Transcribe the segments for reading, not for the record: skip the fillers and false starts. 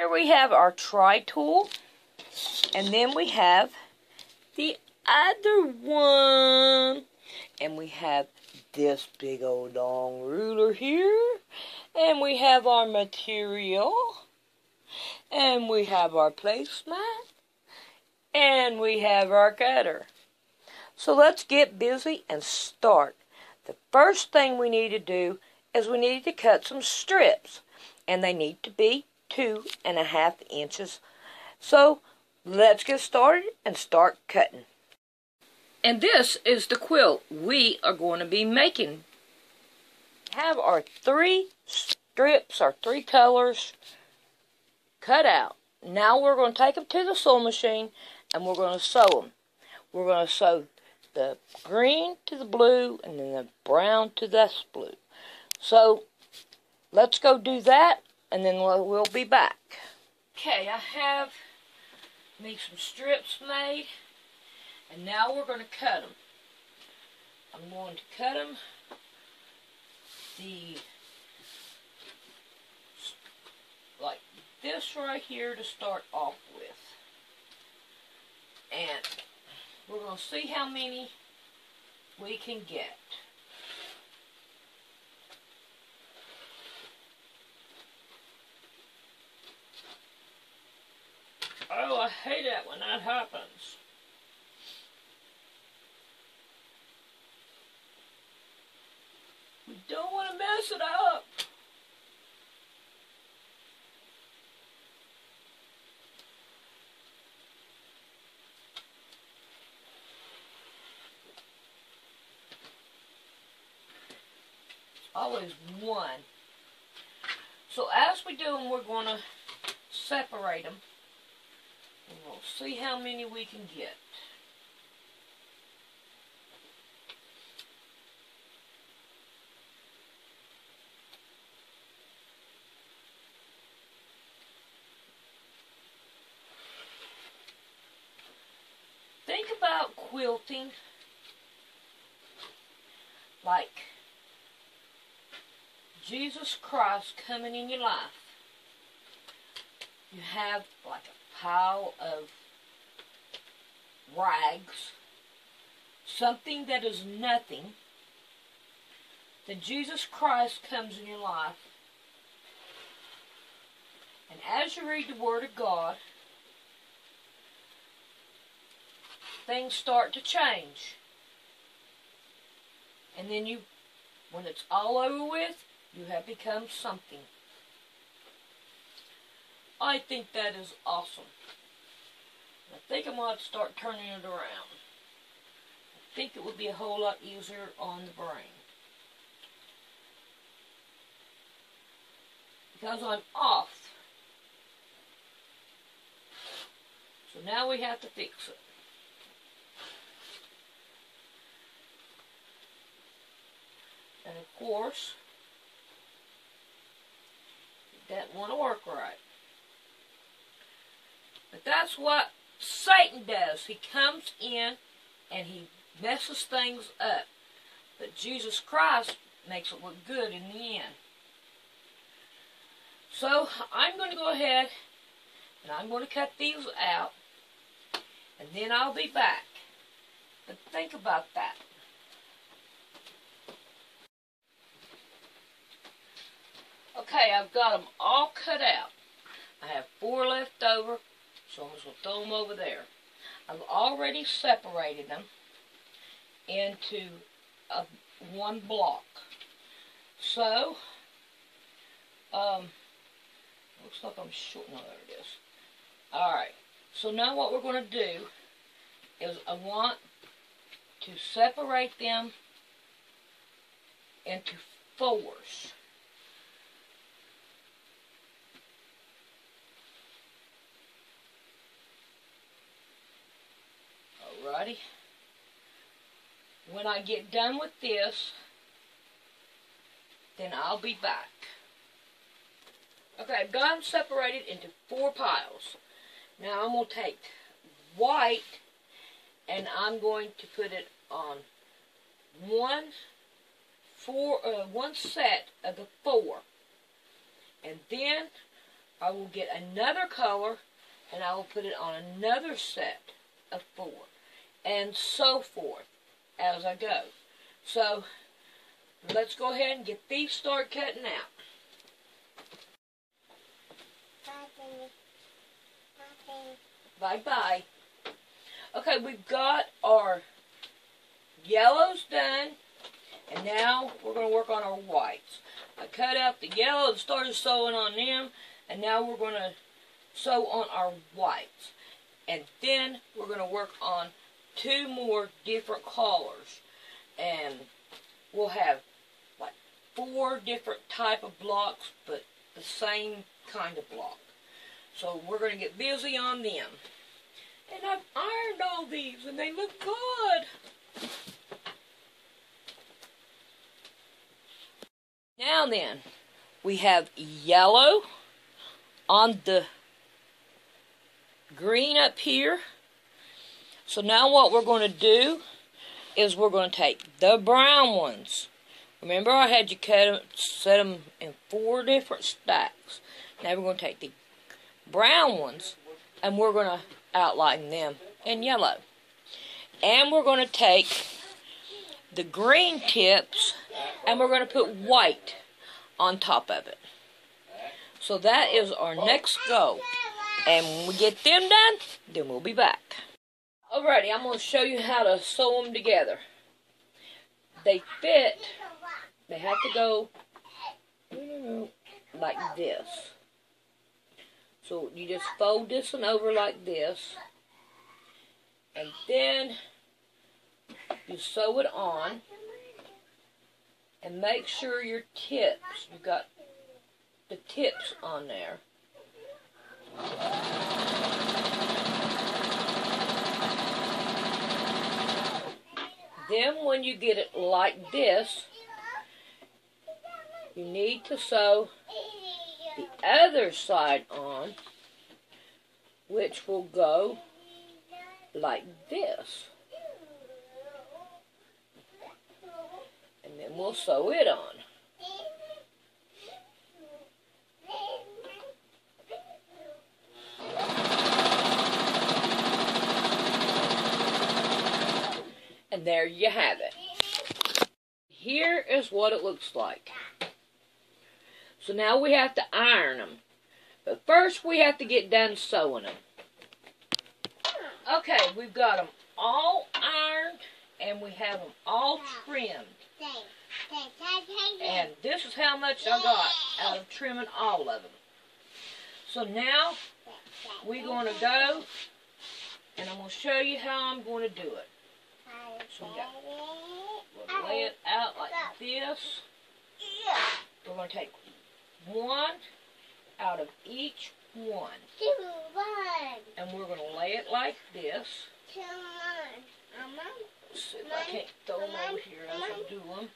Here we have our tri-tool, and then we have the other one, and we have this big old long ruler here, and we have our material, and we have our placemat, and we have our cutter. So let's get busy and start. The first thing we need to do is we need to cut some strips, and they need to be 2.5 inches. So let's get started and start cutting. And this is the quilt we are going to be making. We have our 3 strips, our 3 colors cut out. Now we're going to take them to the sewing machine and we're going to sew them. We're going to sew the green to the blue and then the brown to this blue. So let's go do that and then we'll be back. Okay, I have made some strips made, and now we're going to cut them. I'm going to cut them like this right here to start off with. And we're going to see how many we can get. Oh, I hate it when that happens. We don't want to mess it up. Always one. So as we do them, we're going to separate them. And we'll see how many we can get. Think about quilting like Jesus Christ coming in your life. You have like a pile of rags, something that is nothing. Then Jesus Christ comes in your life. And as you read the Word of God, things start to change. And then when it's all over with, you have become something. I think that is awesome. I think I'm going to start turning it around. I think it would be a whole lot easier on the brain. Because I'm off. So now we have to fix it. And of course, it doesn't want to work right. But that's what Satan does. He comes in and he messes things up. But Jesus Christ makes it look good in the end. So I'm going to go ahead and I'm going to cut these out. And then I'll be back. But think about that. Okay, I've got them all cut out. I have 4 left over. So I'm just going to throw them over there. I've already separated them into one block. So, looks like I'm short. No, there it is. Alright, so now what we're going to do is I want to separate them into 4s. Alrighty. When I get done with this, then I'll be back. Okay, I've got them separated into 4 piles. Now I'm going to take white and I'm going to put it on one set of the 4. And then I will get another color and I will put it on another set of 4. And so forth as I go. So let's go ahead and get these start cutting out. Bye-bye. Okay, we've got our yellows done, and now we're going to work on our whites. I cut out the yellow and started sewing on them, and now we're going to sew on our whites. And then we're going to work on 2 more different colors, and we'll have like 4 different type of blocks, but the same kind of block. So we're going to get busy on them. And I've ironed all these, and they look good. Now then, we have yellow on the green up here. So now what we're going to do is we're going to take the brown ones. Remember I had you set them in 4 different stacks. Now we're going to take the brown ones and we're going to outline them in yellow. And we're going to take the green tips and we're going to put white on top of it. So that is our next go. And when we get them done, then we'll be back. Alrighty, I'm going to show you how to sew them together. They fit, they have to go like this. So you just fold this one over like this. And then you sew it on. And make sure your tips, you've got the tips on there. Then when you get it like this, you need to sew the other side on, which will go like this. And then we'll sew it on. And there you have it. Here is what it looks like. So now we have to iron them. But first we have to get done sewing them. Okay, we've got them all ironed and we have them all trimmed. And this is how much I got out of trimming all of them. So now we're going to go and I'm going to show you how I'm going to do it. So we'll lay it out like this. We're going to take 1 out of each one. And we're going to lay it like this. Let's see if I can't throw them over here as I do them.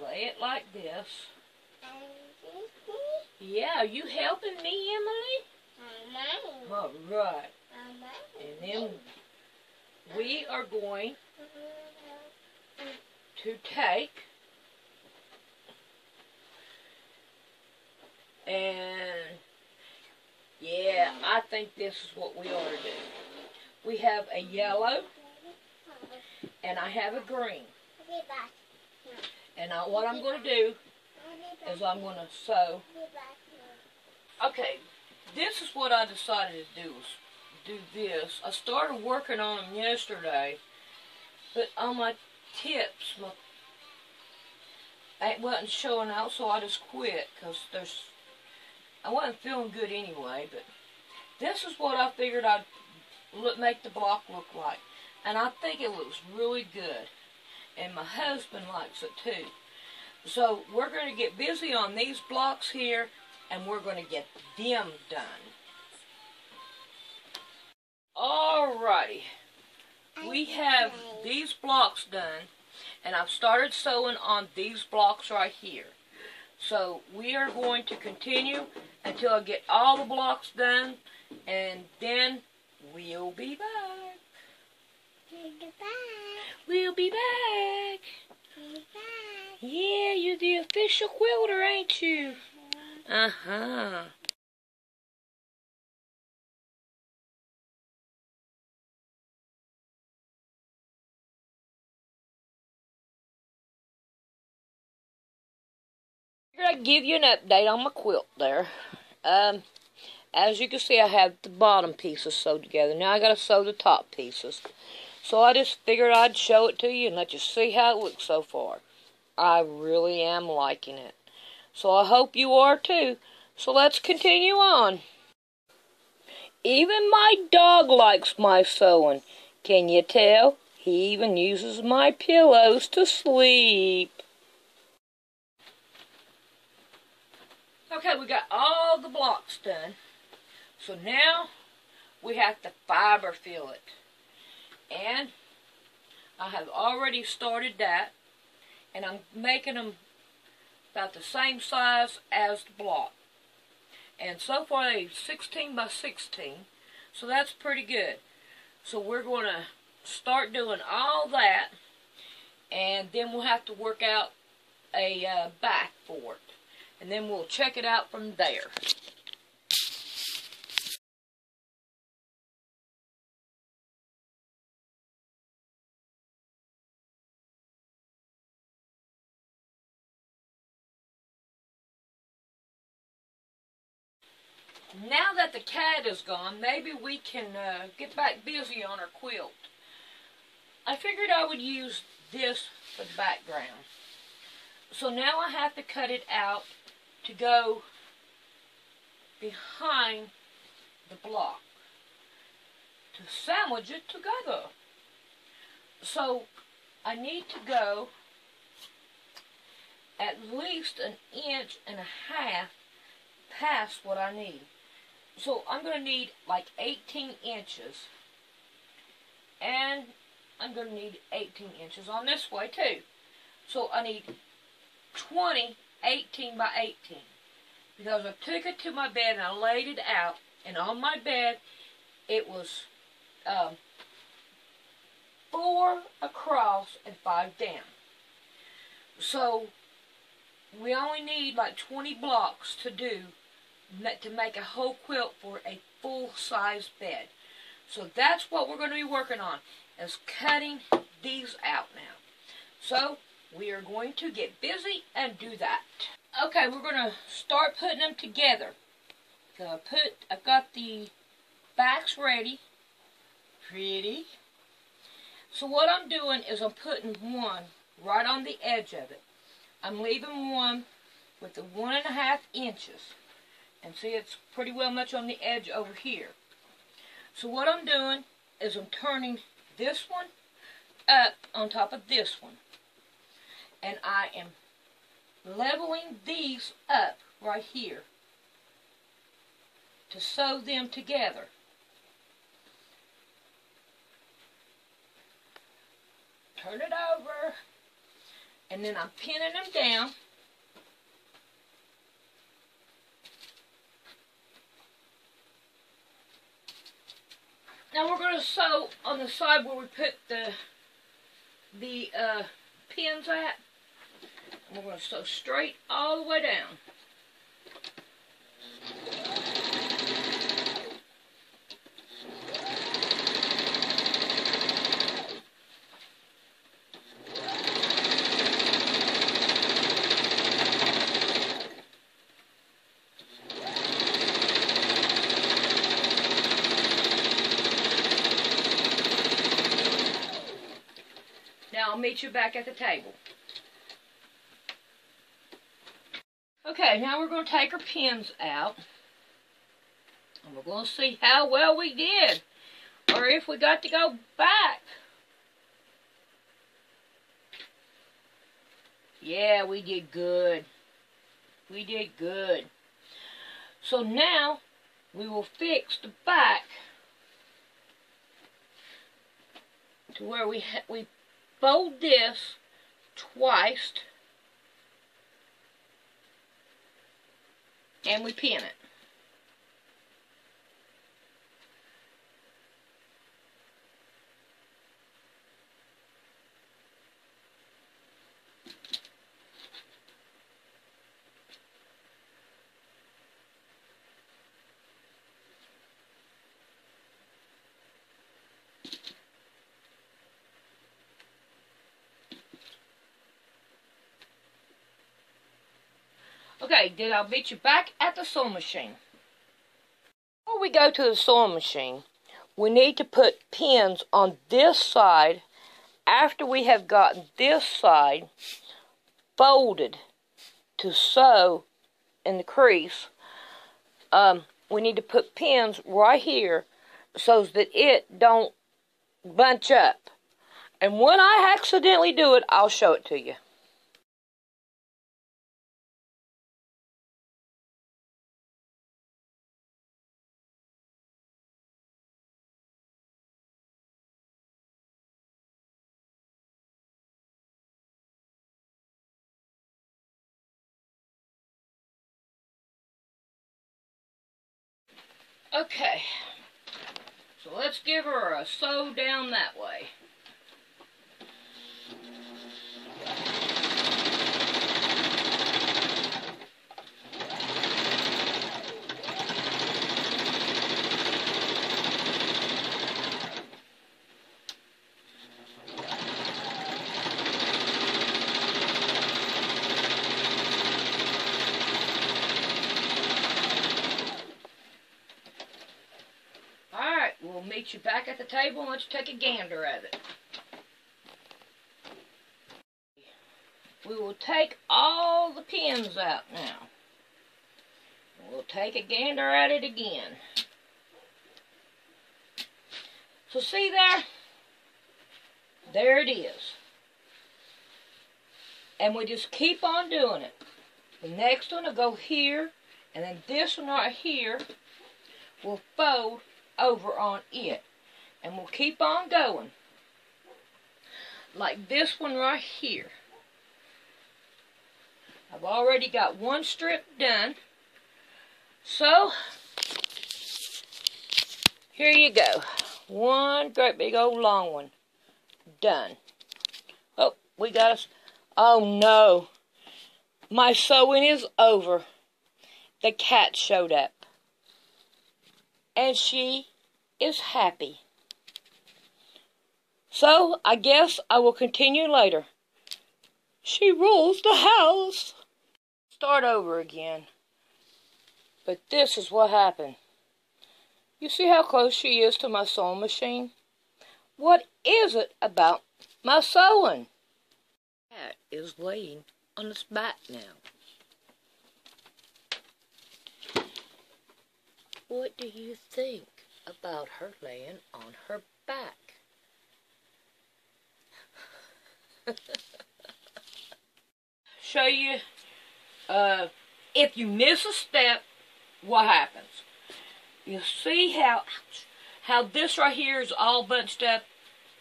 Lay it like this. Yeah, are you helping me, Emily? All right. And then we are going to take and yeah, I think this is what we ought to do. We have a yellow and I have a green. And what I'm going to do is I'm going to sew. Okay, this is what I decided to do. Do this. I started working on them yesterday, but on my tips, I wasn't showing out, so I just quit because I wasn't feeling good anyway. But this is what I figured I'd make the block look like, and I think it looks really good, and my husband likes it too. So we're going to get busy on these blocks here, and we're going to get them done. Alrighty, we have these blocks done, and I've started sewing on these blocks right here. So we are going to continue until I get all the blocks done, and then we'll be back. We'll be back. Yeah, you're the official quilter, ain't you? Uh-huh. I'd give you an update on my quilt there. As you can see, I have the bottom pieces sewed together. Now I gotta sew the top pieces. So I just figured I'd show it to you and let you see how it looks so far. I really am liking it. So I hope you are too. So let's continue on. Even my dog likes my sewing. Can you tell? He even uses my pillows to sleep. Okay, we got all the blocks done. So now we have to fiber fill it. And I have already started that. And I'm making them about the same size as the block. And so far they're 16 by 16. So that's pretty good. So we're going to start doing all that. And then we'll have to work out a back for it. And then we'll check it out from there. Now that the cat is gone, maybe we can get back busy on our quilt. I figured I would use this for the background. So now I have to cut it out to go behind the block to sandwich it together. So I need to go at least 1.5 inches past what I need. So I'm going to need like 18 inches. And I'm going to need 18 inches on this way too. So I need 20 18 by 18. Because I took it to my bed and I laid it out. And on my bed it was 4 across and 5 down. So we only need like 20 blocks to make a whole quilt for a full-size bed. So that's what we're going to be working on, is cutting these out now. So we are going to get busy and do that. Okay, we're going to start putting them together. I've got the backs ready. Pretty. So what I'm doing is I'm putting one right on the edge of it. I'm leaving one with the 1.5 inches. And see, it's pretty well much on the edge over here. So what I'm doing is I'm turning this one up on top of this one. And I am leveling these up right here to sew them together. Turn it over. And then I'm pinning them down. Now we're going to sew on the side where we put the pins at. And we're going to sew straight all the way down. Now I'll meet you back at the table. Okay, now we're going to take our pins out. And we're going to see how well we did. Or if we got to go back. Yeah, we did good. We did good. So now we will fix the back to where we fold this twice and we pin it. Okay, then I'll meet you back at the sewing machine. Before we go to the sewing machine, we need to put pins on this side after we have gotten this side folded to sew in the crease. We need to put pins right here so that it don't bunch up. And when I accidentally do it, I'll show it to you. Okay, so let's give her a sew down that way. We'll meet you back at the table and let's take a gander at it. We will take all the pins out now. We'll take a gander at it again. So see there? There it is. And we just keep on doing it. The next one will go here, and then this one right here will fold over on it, and we'll keep on going like this one right here. I've already got one strip done, so here you go, one great big old long one done. Oh, we got us. Oh no, my sewing is over. The cat showed up. And she is happy. So, I guess I will continue later. She rules the house. Start over again. But this is what happened. You see how close she is to my sewing machine? What is it about my sewing? Cat is laying on its back now. What do you think about her laying on her back? Show you, if you miss a step, what happens? You see how this right here is all bunched up?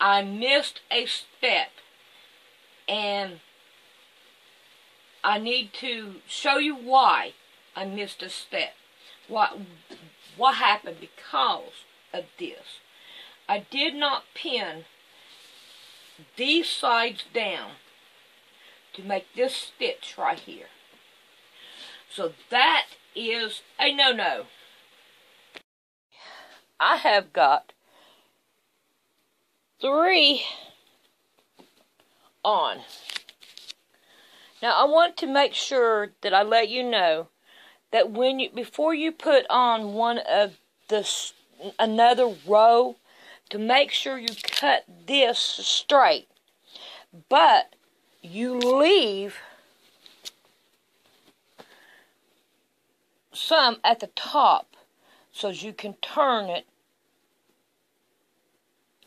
I missed a step, and I need to show you why I missed a step. What happened because of this? I did not pin these sides down to make this stitch right here. So that is a no-no. I have got 3 on. Now I want to make sure that I let you know that before you put on one of another row, to make sure you cut this straight, but you leave some at the top so you can turn it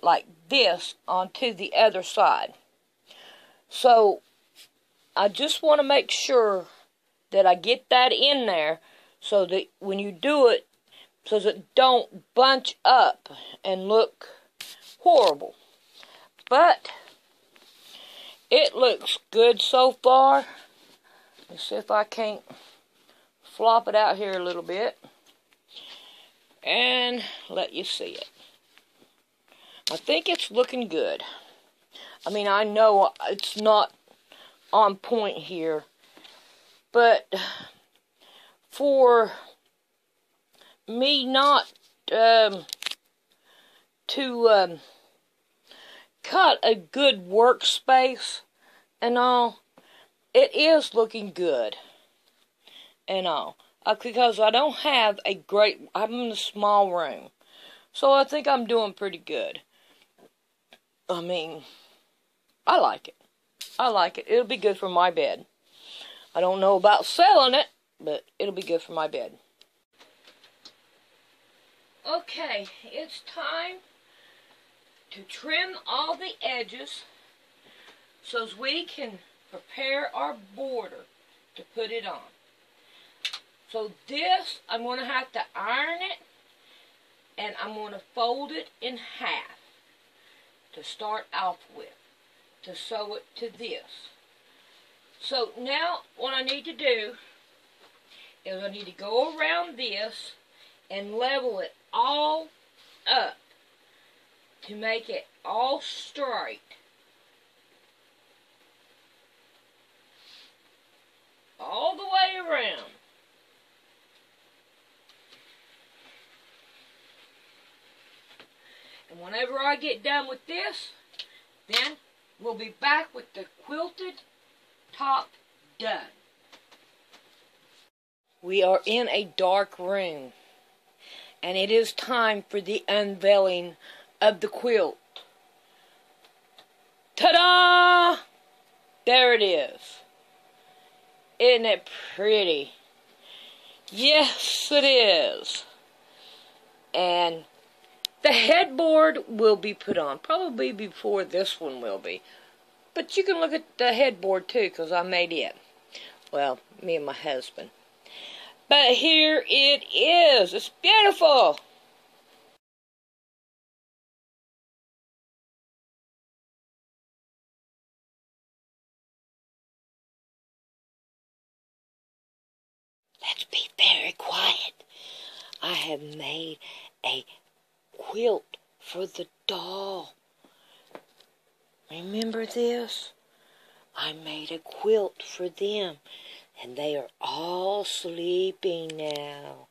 like this onto the other side. So I just want to make sure that I get that in there so that when you do it, so that it don't bunch up and look horrible. But it looks good so far. Let's see if I can't flop it out here a little bit and let you see it. I think it's looking good. I mean, I know it's not on point here, but for me not to cut a good workspace and all, it is looking good. and all. Because I don't have I'm in a small room. So I think I'm doing pretty good. I mean, I like it. I like it. It'll be good for my bed. I don't know about selling it, but it'll be good for my bed. Okay, it's time to trim all the edges so as we can prepare our border to put it on. So this, I'm going to have to iron it, and I'm going to fold it in half to start off with, to sew it to this. So now what I need to do is I need to go around this and level it all up to make it all straight. All the way around. And whenever I get done with this, then we'll be back with the quilted top done. We are in a dark room, and it is time for the unveiling of the quilt. Ta-da! There it is. Isn't it pretty? Yes, it is. And the headboard will be put on, probably before this one will be. But you can look at the headboard too, because I made it. Well, me and my husband. But here it is. It's beautiful. Let's be very quiet. I have made a quilt for the doll. Remember this? I made a quilt for them, and they are all sleeping now.